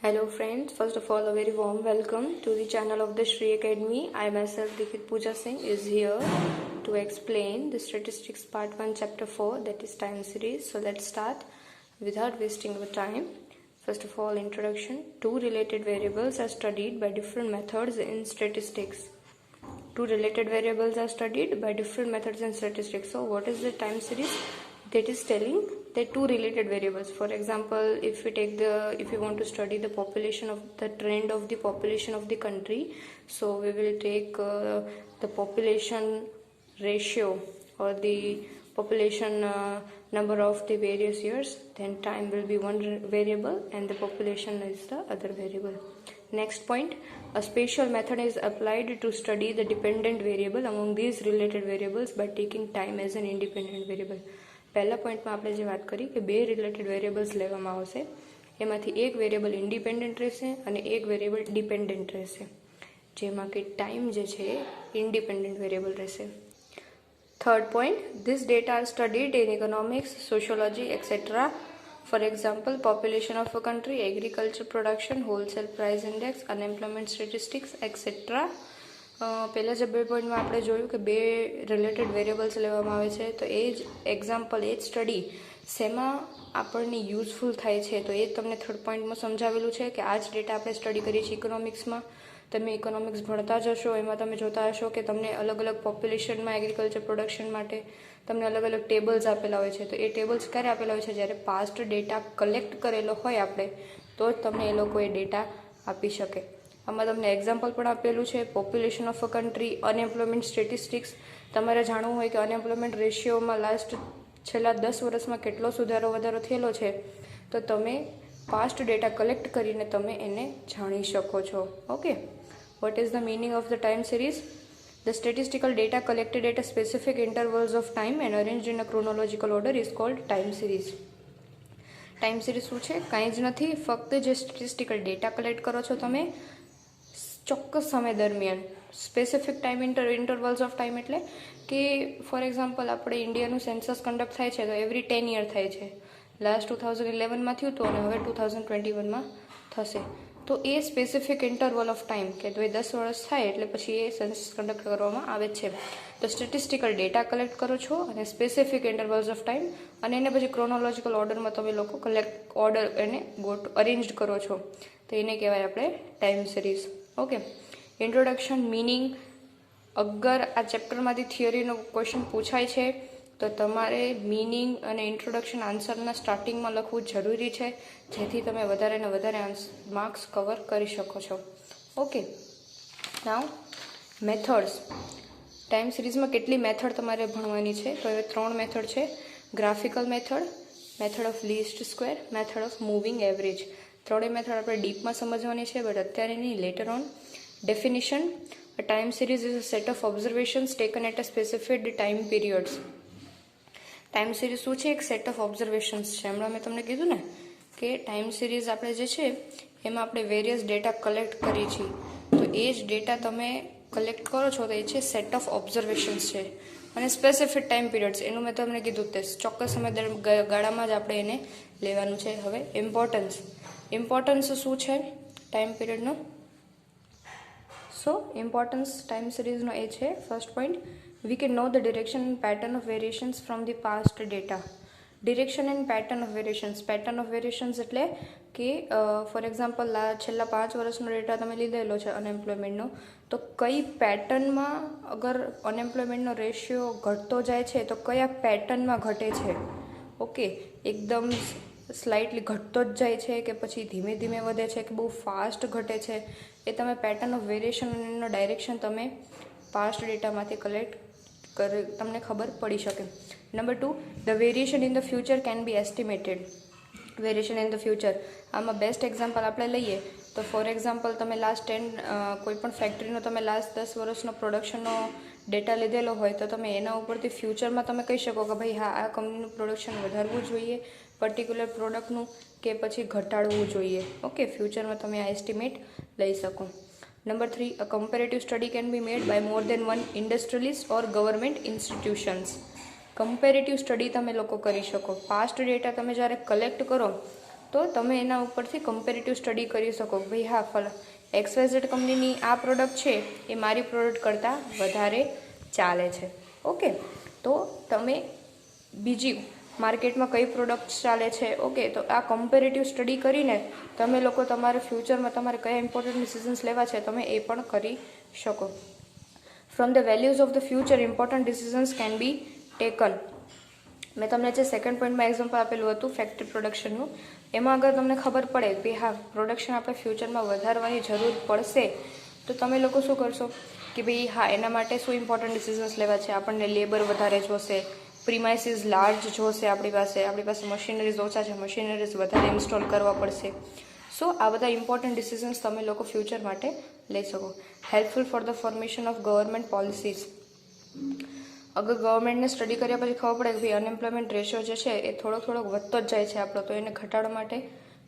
Hello friends, first of all a very warm welcome to the channel of the Shri Academy. I myself Dikit Pooja Singh is here to explain the statistics part 1 chapter 4, that is time series. So let's start without wasting our time. First of all, introduction. Two related variables are studied by different methods in statistics. Two related variables are studied by different methods in statistics. So what is the time series? That is telling that two related variables. For example, if we want to study the population of the trend of the population of the country, so we will take the population ratio or the population number of the various years, then time will be one variable and the population is the other variable. Next point, a spatial method is applied to study the dependent variable among these related variables by taking time as an independent variable. પહેલા પોઈન્ટમાં આપણે જે વાત કરી કે બે related variables લેવામાં આવશે, એમાંથી એક વેરિયેબલ ઇન્ડિપેન્ડન્ટ રહેશે અને એક વેરિયેબલ ડિપેન્ડન્ટ રહેશે, જેમાં કે ટાઈમ જે છે ઇન્ડિપેન્ડન્ટ વેરિયેબલ રહેશે. Third point, this data are studied in economics, sociology etcetera. For example, population of a country, agriculture production, wholesale price index, unemployment statistics etcetera. પહેલાં જે બે પોઈન્ટમાં આપણે જોયું કે બે રિલેટેડ વેરિયેબલ્સ લેવામાં આવે છે, તો એ જ એક્ઝામ્પલ, એ જ સ્ટડી શેમાં આપણને યુઝફુલ થાય છે, તો એ તમને થર્ડ પોઈન્ટમાં સમજાવેલું છે કે આ જ ડેટા આપણે સ્ટડી કરીએ છીએ ઇકોનોમિક્સમાં. તમે ઇકોનોમિક્સ ભણતા જ હશો, એમાં તમે જોતા હશો કે તમને અલગ અલગ પોપ્યુલેશનમાં એગ્રીકલ્ચર પ્રોડક્શન માટે તમને અલગ અલગ ટેબલ્સ આપેલા હોય છે. તો એ ટેબલ્સ ક્યારે આપેલા હોય છે? જ્યારે પાસ્ટ ડેટા કલેક્ટ કરેલો હોય આપણે, તો જ તમને એ લોકો એ ડેટા આપી શકે. આમાં તમને એક્ઝામ્પલ પણ આપેલું છે, population of a country, unemployment statistics. તમારે જાણવું હોય કે અનએમ્પ્લોયમેન્ટ રેશિયોમાં છેલ્લા 10 વર્ષમાં કેટલો વધારો થયેલો છે, તો તમે પાસ્ટ ડેટા કલેક્ટ કરીને તમે એને જાણી શકો છો. Okay, what is the meaning of the time series? The statistical data collected at a specific intervals of time and arranged in a chronological order is called time series. Time series શું છે? કાંઈ જ નથી, ફક્ત જે statistical data collect કરો છો તમે ચોક્કસ સમય દરમિયાન, specific time intervals of time, એટલે કે ફોર એક્ઝામ્પલ આપણે ઇન્ડિયાનું સેન્સસ કન્ડક્ટ થાય છે તો એવરી 10 યર થાય છે. લાસ્ટ 2011માં થયું હતું અને હવે 2021માં થશે. તો એ સ્પેસિફિક ઇન્ટરવલ ઓફ ટાઈમ કે ભાઈ 10 વર્ષ થાય એટલે પછી એ સેન્સસ કન્ડક્ટ કરવામાં આવે છે. તો સ્ટેટિસ્ટિકલ ડેટા કલેક્ટ કરો છો અને સ્પેસિફિક ઇન્ટરવલ્સ ઓફ ટાઈમ, અને એને પછી ક્રોનોલોજીકલ ઓર્ડરમાં તમે લોકો એને અરેન્જ કરો છો, તો એને કહેવાય આપણે time series. Okay, introduction, meaning. અગર આ ચેપ્ટરમાંથી થિયરીનો ક્વેશ્ચન પૂછાય છે તો તમારે મિનિંગ અને ઇન્ટ્રોડક્શન આન્સરના સ્ટાર્ટિંગમાં લખવું જરૂરી છે, જેથી તમે વધારે ને વધારે માર્ક્સ કવર કરી શકો છો. ઓકે, નાઉ મેથડ્સ. ટાઈમ સિરીઝમાં કેટલી મેથડ તમારે ભણવાની છે? તો એ 3 મેથડ છે. Graphical method, method of least square, method of moving average. ત્રણેય મેથડ આપણે ડીપમાં સમજવાની છે, બટ અત્યારે નહીં, letter on. Definition: A time series is a set of observations taken at a specified time periods. Time series શું છે? એક set of observations છે. હમણાં મેં તમને કીધું ને કે ટાઈમ સિરીઝ આપણે જે છે એમાં આપણે વેરિયસ ડેટા કલેક્ટ કરીએ છીએ, તો એ જ ડેટા તમે કલેક્ટ કરો છો તો એ છે સેટ ઓફ ઓબ્ઝર્વેશન્સ છે. અને સ્પેસિફિક ટાઈમ પીરિયડ્સ, એનું મેં તમને કીધું તે ચોક્કસ સમય ગાળામાં જ આપણે એને લેવાનું છે. હવે ઇમ્પોર્ટન્સ શું છે ટાઈમ પીરિયડનો? સો ઇમ્પોર્ટન્સ ટાઈમ સિરીઝનો એ છે, first point, we can know the direction and pattern of variations from the past data. Direction and pattern of variations એટલે કે ફોર એક્ઝામ્પલ છેલ્લા 5 વર્ષનો ડેટા તમે લીધેલો છે અનએમ્પ્લોયમેન્ટનો, તો કઈ પેટર્નમાં અગર અનએમ્પ્લોયમેન્ટનો રેશિયો ઘટતો જાય છે તો કયા પેટર્નમાં ઘટે છે. ઓકે, એકદમ સ્લાઇટલી ઘટતો જ જાય છે કે પછી ધીમે ધીમે વધે છે કે બહુ ફાસ્ટ ઘટે છે, એ તમે પેટર્ન ઓફ વેરિએશન અને એનો ડાયરેક્શન તમે પાસ્ટ ડેટામાંથી તમને ખબર પડી શકે. Number 2, the variation in the future can be estimated. Variation in the future, આમાં બેસ્ટ એક્ઝામ્પલ આપણે લઈએ તો ફોર એક્ઝામ્પલ તમે કોઈ પણ ફેક્ટરીનો તમે લાસ્ટ 10 વર્ષનો પ્રોડક્શનનો ડેટા લીધેલો હોય, તો તમે એના ઉપરથી ફ્યુચરમાં તમે કહી શકો કે ભાઈ હા, આ કંપનીનું પ્રોડક્શન વધારવું જોઈએ પર્ટિક્યુલર પ્રોડક્ટનું, કે પછી ઘટાડવું જોઈએ. ઓકે, ફ્યુચરમાં તમે આ એસ્ટિમેટ લઈ શકો. Number 3, a comparative study can be made by more than one industrialist or government institutions. Comparative study તમે લોકો કરી શકો. પાસ્ટ ડેટા તમે જ્યારે કલેક્ટ કરો તો તમે એના ઉપરથી કમ્પેરેટિવ સ્ટડી કરી શકો કે ભાઈ હા XYZ કંપનીની આ પ્રોડક્ટ છે એ મારી પ્રોડક્ટ કરતાં વધારે ચાલે છે. ઓકે, તો તમે બીજી માર્કેટમાં કઈ પ્રોડક્ટ ચાલે છે, ઓકે, તો આ કમ્પેરેટિવ સ્ટડી કરીને તમે લોકો તમારે ફ્યુચરમાં તમારે કયા ઇમ્પોર્ટન્ટ ડિસિઝન્સ લેવા છે તમે એ પણ કરી શકો. From the values of the future important decisions can be taken. મેં તમને જે સેકન્ડ પોઈન્ટમાં એક્ઝામ્પલ આપેલું હતું ફેક્ટરી પ્રોડક્શનનું, એમાં અગર તમને ખબર પડે કે હા પ્રોડક્શન આપણે ફ્યુચરમાં વધારવાની જરૂર પડશે, તો તમે લોકો શું કરશો કે ભાઈ હા એના માટે શું ઇમ્પોર્ટન્ટ ડિસિઝન્સ લેવા છે. આપણને લેબર વધારે જોશે, પ્રીમાઇસીસ લાર્જ જોશે, આપણી પાસે મશીનરીઝ ઓછા છે, મશીનરીઝ વધારે ઇન્સ્ટોલ કરવા પડશે. સો આ બધા ઇમ્પોર્ટન્ટ ડિસિઝન્સ તમે લોકો ફ્યુચર માટે લઈ શકો. Helpful for the formation of government policies. અગર ગવર્મેન્ટને સ્ટડી કર્યા પછી ખબર પડે કે ભાઈ અનએમ્પ્લોયમેન્ટ રેશિયો જે છે એ થોડોક વધતો જ જાય છે આપણો, તો એને ઘટાડવા માટે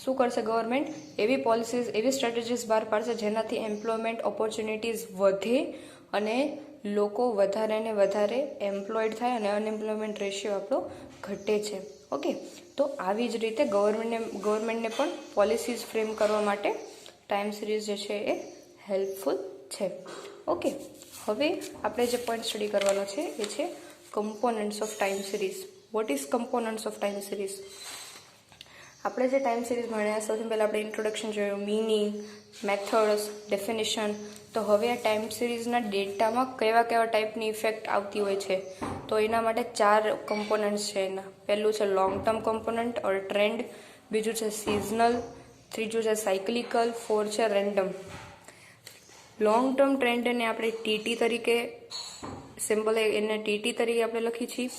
શું કરશે ગવર્મેન્ટ? એવી પોલિસીઝ, એવી સ્ટ્રેટેજીસ બહાર પાડશે જેનાથી એમ્પ્લોયમેન્ટ ઓપોર્ચ્યુનિટીઝ વધે અને લોકો વધારે ને વધારે એમ્પ્લોયડ થાય અને અનએમ્પ્લોયમેન્ટ રેશિયો આપણો ઘટે છે. ઓકે, તો આવી જ રીતે ગવર્મેન્ટને પણ પોલિસીઝ ફ્રેમ કરવા માટે ટાઈમ સિરીઝ જે છે એ હેલ્પફુલ છે. ઓકે, હવે આપણે જે પોઈન્ટ સ્ટડી કરવાનો છે એ છે components of time series. What is components of time series? આપણે જે ટાઈમ સિરીઝ ભણ્યા સૌથી પહેલાં આપણે ઇન્ટ્રોડક્શન જોયું, મિનિંગ, મેથડ્સ, ડેફિનેશન. તો હવે આ ટાઈમ સિરીઝના ડેટામાં કેવા ટાઈપની ઇફેક્ટ આવતી હોય છે, તો એના માટે 4 કમ્પોનન્ટ્સ છે એના. પહેલું છે લોંગ ટર્મ કમ્પોનન્ટ ઓર ટ્રેન્ડ, બીજું છે સિઝનલ, ત્રીજું છે સાયકલિકલ, 4 છે રેન્ડમ. લોંગ ટર્મ ટ્રેન્ડને આપણે ટીટી તરીકે સિમ્બલ એને ટીટી તરીકે આપણે લખીએ છીએ,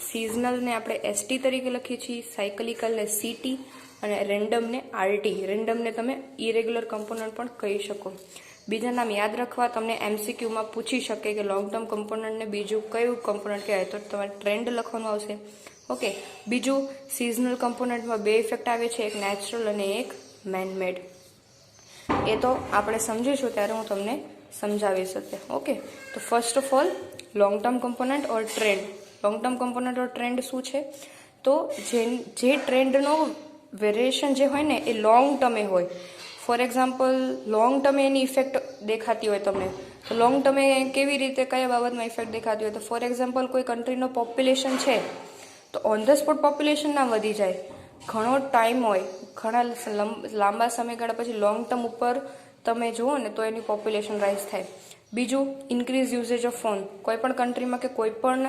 સિઝનલને આપણે એસટી તરીકે લખીએ છીએ, સાયકલિકલને સીટી અને રેન્ડમને આરટી. રેન્ડમને તમે ઇરેગ્યુલર કમ્પોનન્ટ પણ કહી શકો. બીજા નામ યાદ રાખવા તમને એમસીક્યુમાં પૂછી શકે કે લોંગ ટર્મ કમ્પોનન્ટને બીજું કયું કમ્પોનન્ટ કહેવાય, તો તમારે ટ્રેન્ડ લખવાનું આવશે. ઓકે, બીજું સિઝનલ કમ્પોનન્ટમાં 2 ઇફેક્ટ આવે છે, એક નેચરલ અને એક મેનમેડ. એ તો આપણે સમજીશું ત્યારે હું તમને સમજાવીશ અત્યારે. ઓકે, તો first of all long term component or trend. Long term component or trend શું છે? તો જે ટ્રેન્ડનો વેરિએશન જે હોય ને એ લોંગ ટર્મે હોય. ફોર એક્ઝામ્પલ લોંગ ટર્મે એની ઇફેક્ટ દેખાતી હોય તમને, તો લોંગ ટર્મે કેવી રીતે કયા બાબતમાં ઇફેક્ટ દેખાતી હોય? તો ફોર એક્ઝામ્પલ કોઈ કન્ટ્રીનો પોપ્યુલેશન છે તો ઓન ધ સ્પોટ પોપ્યુલેશન ના વધી જાય, ઘણો ટાઈમ હોય, ઘણા લાંબા સમયગાળા પછી લોંગ ટર્મ ઉપર તમે જુઓ ને તો એની પોપ્યુલેશન રાઇઝ થાય. બીજું ઇન્ક્રીઝ યુઝેજ ઓફ ફોન. કોઈ પણ કન્ટ્રીમાં કે કોઈ પણ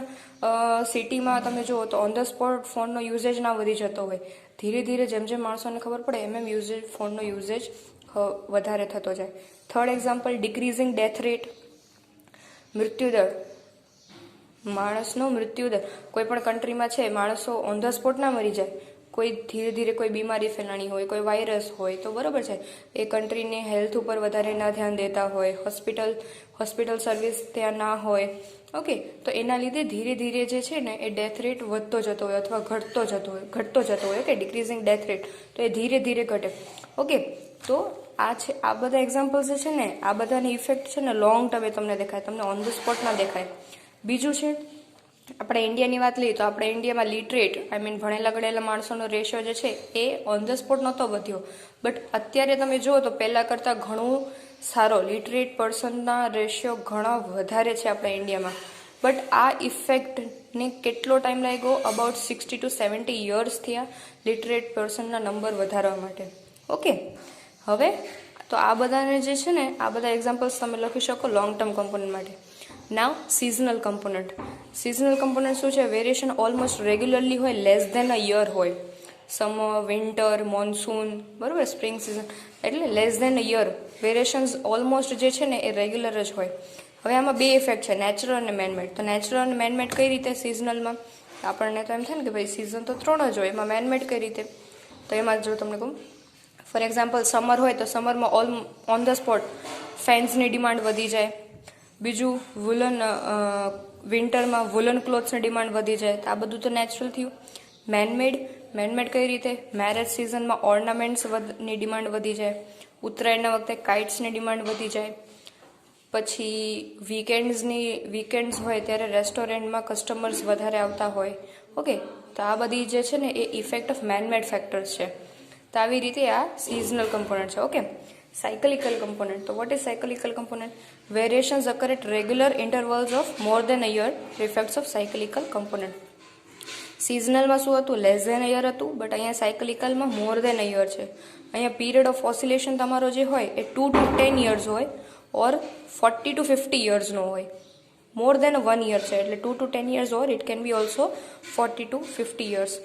સિટીમાં તમે જુઓ તો ઓન ધ સ્પોટ ફોનનો યુઝેજ ના વધી જતો હોય, ધીરે ધીરે જેમ માણસોને ખબર પડે એમ ફોનનો યુઝેજ વધારે થતો જાય. Third example decreasing death rate. મૃત્યુદર, માણસનો મૃત્યુદર. કોઈ પણ કન્ટ્રીમાં છે માણસો ઓન ધ સ્પોટ ના મરી જાય, કોઈ ધીરે ધીરે કોઈ બીમારી ફેલાણી હોય, કોઈ વાયરસ હોય, તો બરાબર છે એ કન્ટ્રીની હેલ્થ ઉપર વધારે ના ધ્યાન દેતા હોય, હોસ્પિટલ સર્વિસ ત્યાં ના હોય. ઓકે, તો એના લીધે ધીરે ધીરે જે છે ને એ ડેથ રેટ વધતો જતો હોય અથવા ઘટતો જતો હોય. ઓકે, ડિક્રીઝિંગ ડેથ રેટ, તો એ ધીરે ધીરે ઘટે. ઓકે, તો આ બધા એક્ઝામ્પલ્સ જે છે ને આ બધાની ઇફેક્ટ છે ને લોંગ ટર્મે તમને દેખાય, તમને ઓન ધ સ્પોટ ના દેખાય. બીજું છે આપણે ઇન્ડિયાની વાત લઈએ તો આપણે ઇન્ડિયામાં લિટરેટ ભણેલા ગણેલા માણસોનો રેશિયો જે છે એ ઓન ધ સ્પોટ નહોતો વધ્યો, બટ અત્યારે તમે જુઓ તો પહેલાં કરતાં ઘણું સારો લિટરેટ પર્સનના રેશિયો ઘણા વધારે છે આપણા ઇન્ડિયામાં. બટ આ ઇફેક્ટને કેટલો ટાઈમ લાગ્યો? અબાઉટ 60 to 70 યર્સ થયા લિટરેટ પર્સનના નંબર વધારવા માટે. ઓકે, હવે તો આ બધાને જે છે ને આ બધા એક્ઝામ્પલ્સ તમે લખી શકો લોંગ ટર્મ કમ્પોનન્ટ માટે. Now seasonal component. Seasonal component શું છે? વેરિએશન ઓલમોસ્ટ રેગ્યુલરલી હોય, લેસ ધેન અ યર હોય. સમર, વિન્ટર, મોન્સૂન, બરાબર, સ્પ્રિંગ સિઝન, એટલે less than a year. Variations almost જે છે ને એ રેગ્યુલર જ હોય. હવે આમાં 2 ઇફેક્ટ છે, નેચરલ અને મેનમેડ. તો નેચરલ અને મેનમેડ કઈ રીતે? સિઝનલમાં આપણને તો એમ થાય ને કે ભાઈ સિઝન તો 3 જ હોય, એમાં મેનમેડ કઈ રીતે? તો એમાં જો તમને કહું, ફોર એક્ઝામ્પલ સમર હોય તો સમરમાં ઓન ધ સ્પોટ ફેન્સની ડિમાન્ડ વધી જાય. બીજું વિન્ટરમાં વુલન ક્લોથ્સની ડિમાન્ડ વધી જાય. તો આ બધું તો નેચરલ થયું. મેનમેડ કઈ રીતે? મેરેજ સિઝનમાં ઓર્નામેન્ટ્સની ડિમાન્ડ વધી જાય, ઉત્તરાયણના વખતે કાઇટ્સની ડિમાન્ડ વધી જાય. પછી વીકેન્ડ્સ હોય ત્યારે રેસ્ટોરન્ટમાં કસ્ટમર્સ વધારે આવતા હોય. ઓકે, તો આ બધી જે છે ને એ ઇફેક્ટ ઓફ મેનમેડ ફેક્ટર્સ છે. તો આવી રીતે આ સિઝનલ કમ્પોનન્ટ છે. Okay, cyclical component. તો what is cyclical component? Variations occur at regular intervals of more than a year, effects of cyclical component. સિઝનલમાં શું હતું? લેસ ધેન અ યર હતું, બટ અહીંયા સાયકલિકલમાં મોર ધેન અ યર છે. અહીંયા period of oscillation તમારો જે હોય એ 2 to 10 years હોય ઓર 40 to 50 yearsનો હોય. મોર દેન 1 year છે એટલે 2 to 10 years or it can be also 40 to 50 years.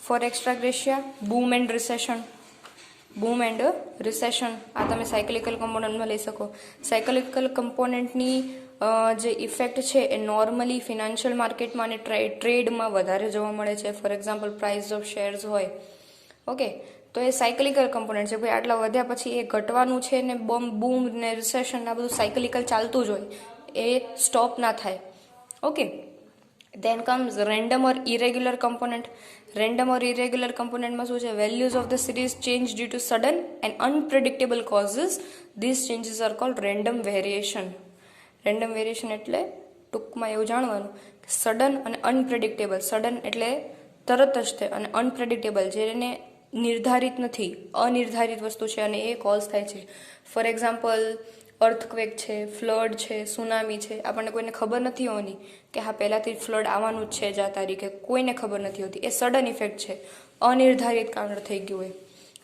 For extra gratia, boom and recession. Boom and recession આ તમે સાયકલિકલ કમ્પોનન્ટમાં લઈ શકો. સાયકલિકલ કમ્પોનન્ટની જે ઇફેક્ટ છે એ નોર્મલી ફિનાન્શિયલ માર્કેટમાં અને ટ્રેડમાં વધારે જોવા મળે છે. For example price of shares હોય. ઓકે, તો એ સાયકલિકલ કમ્પોનન્ટ છે. ભાઈ આટલા વધ્યા પછી એ ઘટવાનું છે ને બૂમ ને રિસેશન આ બધું સાયકલિકલ ચાલતું જ હોય, એ સ્ટોપ ના થાય. Okay, then comes random or irregular component. Random or irregular કમ્પોનન્ટમાં શું છે? Values of the series change due to sudden and unpredictable causes. This changes are called random variation. Random variation એટલે ટૂંકમાં એવું જાણવાનું કે સડન અને અનપ્રેડિક્ટેબલ. સડન એટલે તરત જ છે અને અનપ્રેડિક્ટેબલ જેને નિર્ધારિત નથી, અનિર્ધારિત વસ્તુ છે અને એ કોઝ થાય છે. ફોર એક્ઝામ્પલ અર્થક્વેક છે, ફ્લડ છે, સુનામી છે. આપણને કોઈને ખબર નથી હોવાની કે હા પહેલાંથી ફ્લડ આવવાનું જ છે જ આ તારીખે, કોઈને ખબર નથી હોતી. એ સડન ઇફેક્ટ છે, અનિર્ધારિત કારણ થઈ ગયું હોય.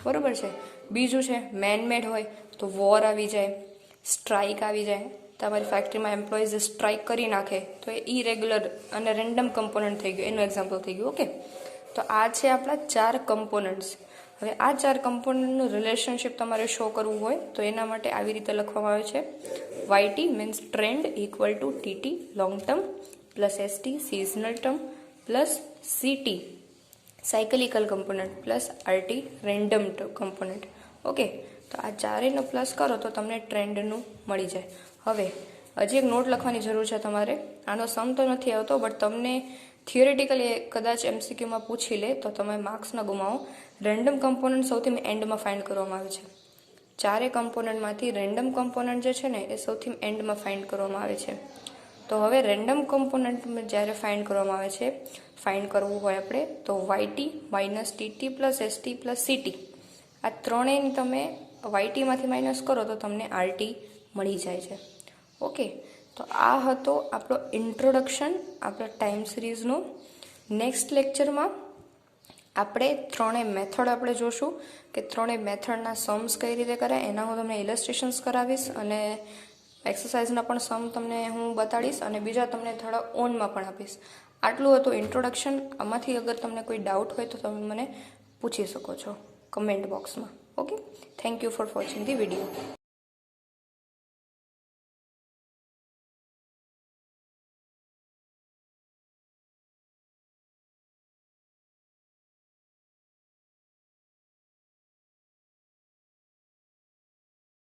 બરોબર છે. બીજું છે મેનમેડ હોય તો વોર આવી જાય, સ્ટ્રાઇક આવી જાય. તમારી ફેક્ટરીમાં એમ્પ્લોઈઝ સ્ટ્રાઇક કરી નાખે તો એ ઇરેગ્યુલર અને રેન્ડમ કમ્પોનન્ટ થઈ ગયું, એનું એક્ઝામ્પલ થઈ ગયું. ઓકે, તો આ છે આપણા 4 કમ્પોનન્ટ્સ. હવે આ 4 કમ્પોનન્ટનું રિલેશનશિપ તમારે શો કરવું હોય તો એના માટે આવી રીતે લખવામાં આવે છે. YT means trend equal to TT long term plus ST seasonal term plus CT cyclical component plus RT random component. Okay, તો આ ચારેયનો પ્લસ કરો તો તમને ટ્રેન્ડનું મળી જાય. હવે હજી એક નોટ લખવાની જરૂર છે તમારે. આનો સમ તો નથી આવતો બટ તમને થિયોરેટિકલી કદાચ MCQમાં પૂછી લે તો તમે માર્ક્સ ન ગુમાવો. રેન્ડમ કમ્પોનન્ટ સૌથી એન્ડમાં ફાઇન્ડ કરવામાં આવે છે. 4 કમ્પોનન્ટમાંથી રેન્ડમ કમ્પોનન્ટ જે છે ને એ સૌથી એન્ડમાં ફાઇન્ડ કરવામાં આવે છે. તો હવે રેન્ડમ કમ્પોનન્ટ જ્યારે ફાઇન્ડ કરવામાં આવે છે, ફાઇન્ડ કરવું હોય આપણે તો YT minus TT plus ST plus CT આ ત્રણેયને તમે YTમાંથી માઇનસ કરો તો તમને RT મળી જાય છે. ઓકે, તો આ હતો આપણો ઇન્ટ્રોડક્શન આપણા ટાઈમ સિરીઝનો. નેક્સ્ટ લેક્ચરમાં આપણે 3 મેથડ આપણે જોશું કે 3 મેથડના સમ્સ કઈ રીતે કરાય. એના હું તમને ઇલસ્ટ્રેશન્સ કરાવીશ અને એક્સરસાઇઝના પણ સમ તમને હું બતાડીશ અને બીજા તમને થોડા ઓનમાં પણ આપીશ. આટલું હતું ઇન્ટ્રોડક્શન. આમાંથી અગર તમને કોઈ ડાઉટ હોય તો તમે મને પૂછી શકો છો કમેન્ટ બોક્સમાં. Okay, thank you for watching the video.